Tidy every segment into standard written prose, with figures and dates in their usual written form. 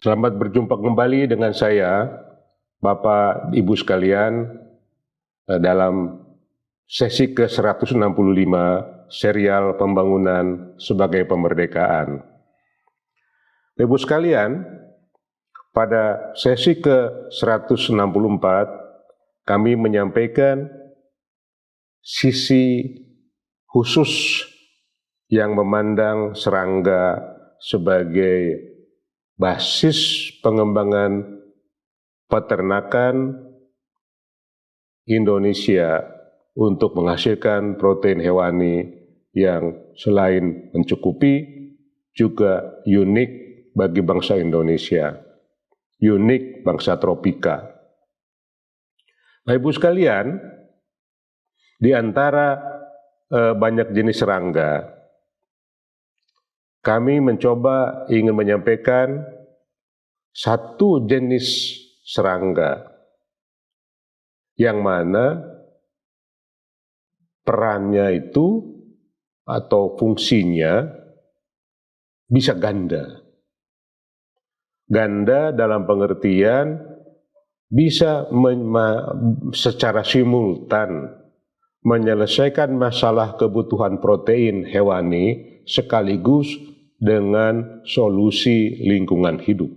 Selamat berjumpa kembali dengan saya, Bapak Ibu sekalian, dalam sesi ke-165 serial pembangunan sebagai pemerdekaan. Ibu sekalian, pada sesi ke-164 kami menyampaikan sisi khusus yang memandang serangga sebagai basis pengembangan peternakan Indonesia untuk menghasilkan protein hewani yang selain mencukupi juga unik bagi bangsa Indonesia, unik bangsa tropika. Bapak Ibu sekalian, di antara banyak jenis serangga, kami mencoba ingin menyampaikan satu jenis serangga yang mana perannya itu atau fungsinya bisa ganda. Ganda dalam pengertian bisa secara simultan menyelesaikan masalah kebutuhan protein hewani sekaligus dengan solusi lingkungan hidup.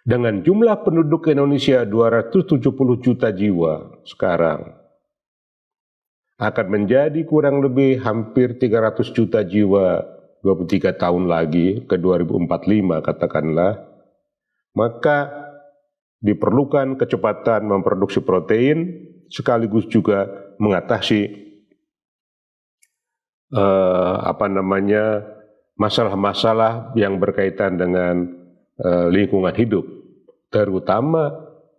Dengan jumlah penduduk Indonesia 270 juta jiwa sekarang, akan menjadi kurang lebih hampir 300 juta jiwa 23 tahun lagi, ke 2045 katakanlah, maka diperlukan kecepatan memproduksi protein sekaligus juga mengatasi masalah-masalah yang berkaitan dengan lingkungan hidup, terutama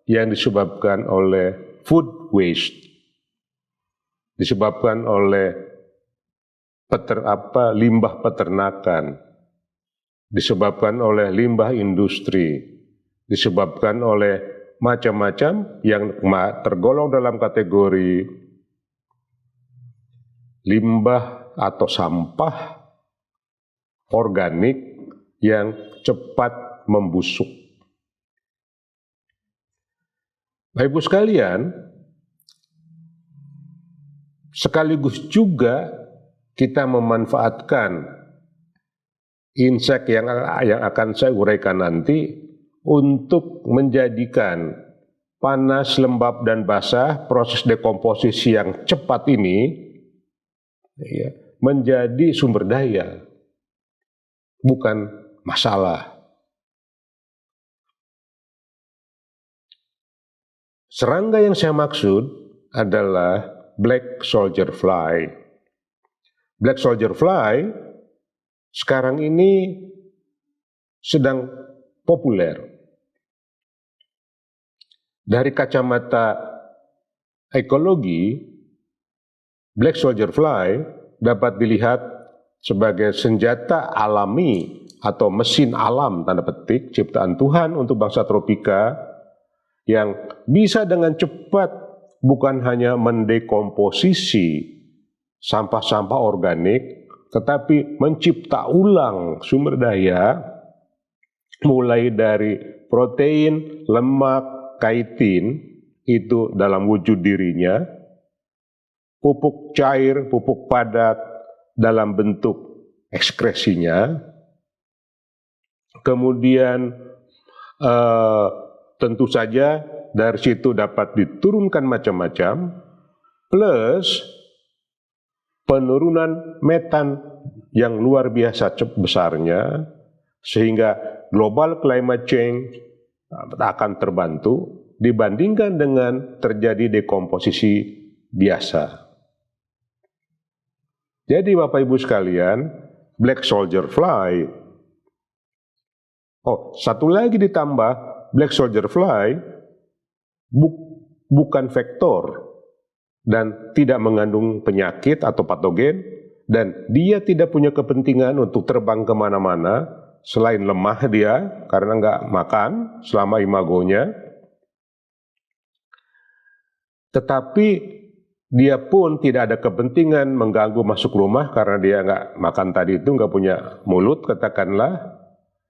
yang disebabkan oleh food waste, disebabkan oleh limbah peternakan, disebabkan oleh limbah industri, disebabkan oleh macam-macam yang tergolong dalam kategori limbah atau sampah organik yang cepat membusuk. Bapak Ibu sekalian, sekaligus juga kita memanfaatkan insek yang akan saya uraikan nanti untuk menjadikan panas, lembab, dan basah, proses dekomposisi yang cepat ini menjadi sumber daya, bukan masalah. Serangga yang saya maksud adalah black soldier fly. Black soldier fly sekarang ini sedang populer. Dari kacamata ekologi, black soldier fly dapat dilihat sebagai senjata alami atau mesin alam tanda petik ciptaan Tuhan untuk bangsa tropika yang bisa dengan cepat bukan hanya mendekomposisi sampah-sampah organik, tetapi mencipta ulang sumber daya mulai dari protein, lemak, kaitin itu dalam wujud dirinya, pupuk cair, pupuk padat dalam bentuk ekskresinya, kemudian tentu saja dari situ dapat diturunkan macam-macam, plus penurunan metan yang luar biasa besarnya, sehingga global climate change akan terbantu dibandingkan dengan terjadi dekomposisi biasa. Jadi Bapak Ibu sekalian, black soldier fly, satu lagi ditambah, black soldier fly bukan vektor dan tidak mengandung penyakit atau patogen, dan dia tidak punya kepentingan untuk terbang kemana-mana selain lemah dia karena nggak makan selama imagonya. Tetapi dia pun tidak ada kepentingan mengganggu masuk rumah karena dia nggak makan tadi itu, nggak punya mulut katakanlah.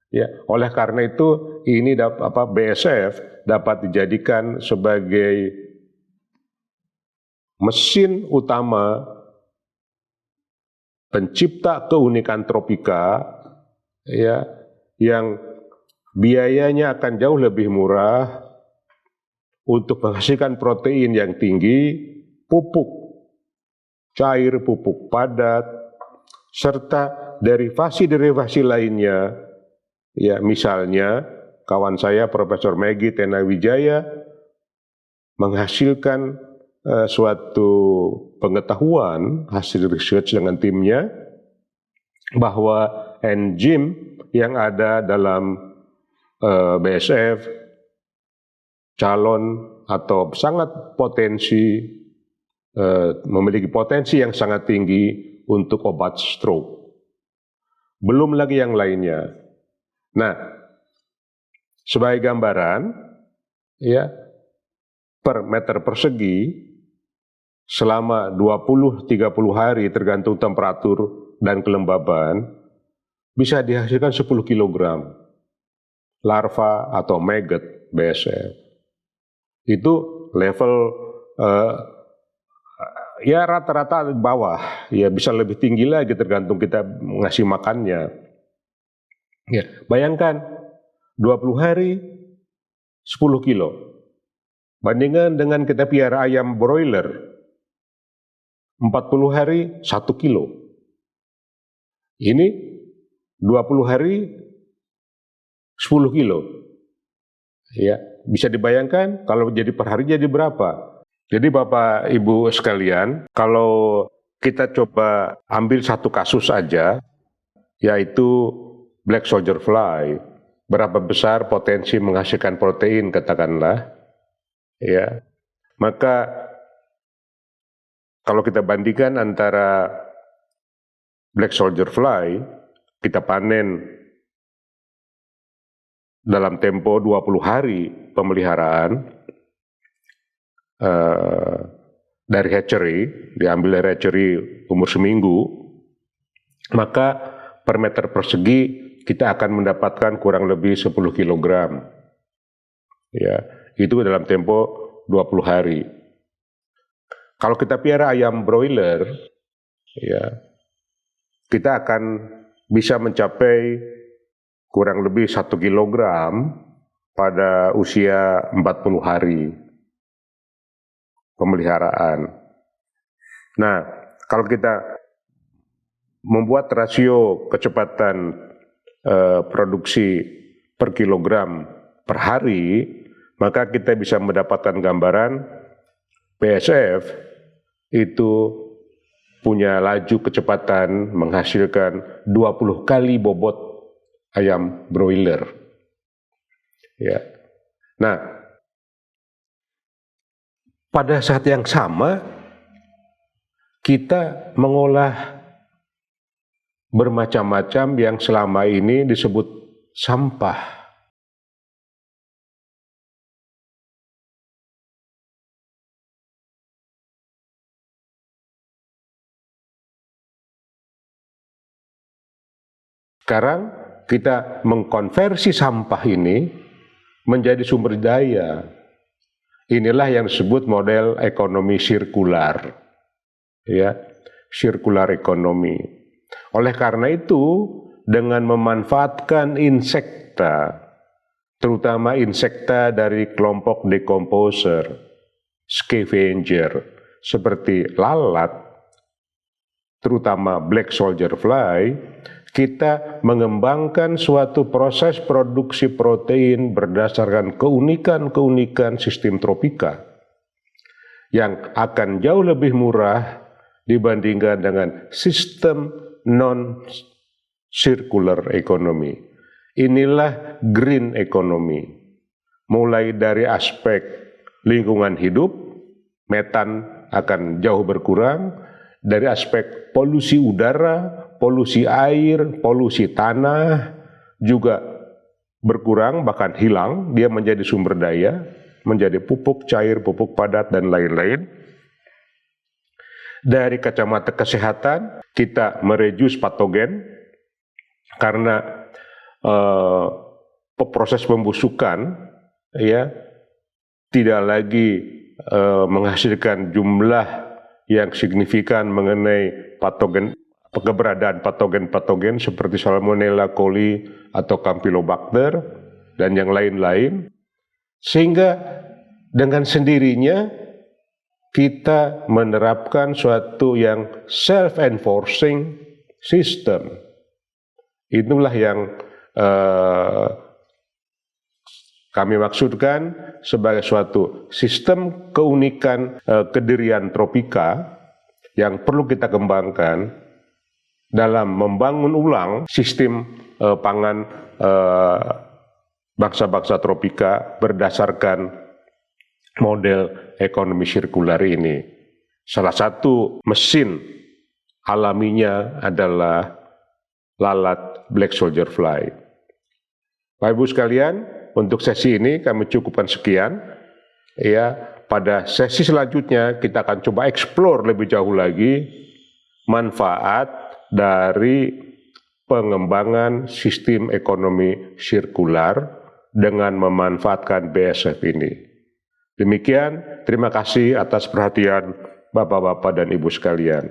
Ya, oleh karena itu ini BASF dapat dijadikan sebagai mesin utama pencipta keunikan tropika, ya, yang biayanya akan jauh lebih murah untuk menghasilkan protein yang tinggi, pupuk cair, pupuk padat, serta derivasi-derivasi lainnya. Ya, misalnya kawan saya Profesor Maggie Tenawijaya menghasilkan suatu pengetahuan hasil research dengan timnya bahwa enzim yang ada dalam BASF calon atau sangat memiliki potensi yang sangat tinggi untuk obat stroke. Belum lagi yang lainnya. Nah, sebagai gambaran, ya, per meter persegi selama 20-30 hari tergantung temperatur dan kelembaban bisa dihasilkan 10 kg larva atau maggot BASF. Itu level ya rata-rata bawah, ya bisa lebih tinggi lagi tergantung kita ngasih makannya. Ya, bayangkan 20 hari 10 kilo. Bandingkan dengan kita piara ayam broiler 40 hari 1 kilo. Ini 20 hari 10 kilo. Ya, bisa dibayangkan kalau jadi per hari jadi berapa? Jadi Bapak Ibu sekalian, kalau kita coba ambil satu kasus aja, yaitu black soldier fly, berapa besar potensi menghasilkan protein katakanlah, ya, maka kalau kita bandingkan antara black soldier fly, kita panen dalam tempo 20 hari pemeliharaan dari hatchery, diambil dari hatchery umur seminggu, maka per meter persegi kita akan mendapatkan kurang lebih 10 kg. Ya, itu dalam tempo 20 hari. Kalau kita piara ayam broiler, ya, kita akan bisa mencapai kurang lebih 1 kg pada usia 40 hari pemeliharaan. Nah, kalau kita membuat rasio kecepatan produksi per kilogram per hari, maka kita bisa mendapatkan gambaran BASF itu punya laju kecepatan menghasilkan 20 kali bobot ayam broiler. Ya. Nah, pada saat yang sama kita mengolah bermacam-macam yang selama ini disebut sampah. Sekarang kita mengkonversi sampah ini menjadi sumber daya. Inilah yang disebut model ekonomi sirkular. Ya, sirkular ekonomi. Oleh karena itu, dengan memanfaatkan insekta, terutama insekta dari kelompok decomposer, scavenger, seperti lalat, terutama black soldier fly, kita mengembangkan suatu proses produksi protein berdasarkan keunikan-keunikan sistem tropika yang akan jauh lebih murah dibandingkan dengan sistem non-circular economy. Inilah green economy. Mulai dari aspek lingkungan hidup, metan akan jauh berkurang, dari aspek polusi udara, polusi air, polusi tanah juga berkurang, bahkan hilang, dia menjadi sumber daya, menjadi pupuk cair, pupuk padat, dan lain-lain. Dari kacamata kesehatan, kita mereduce patogen, karena proses pembusukan ya tidak lagi menghasilkan jumlah yang signifikan mengenai keberadaan patogen-patogen seperti Salmonella coli atau Campylobacter dan yang lain-lain, sehingga dengan sendirinya kita menerapkan suatu yang self-enforcing system. Itulah yang kami maksudkan sebagai suatu sistem keunikan kedirian tropika yang perlu kita kembangkan dalam membangun ulang sistem pangan bangsa-bangsa tropika berdasarkan model ekonomi sirkular ini. Salah satu mesin alaminya adalah lalat black soldier fly. Bapak Ibu sekalian, untuk sesi ini kami cukupkan sekian. Ya, pada sesi selanjutnya kita akan coba explore lebih jauh lagi manfaat dari pengembangan sistem ekonomi sirkular dengan memanfaatkan BASF ini. Demikian, terima kasih atas perhatian Bapak-Bapak dan Ibu sekalian.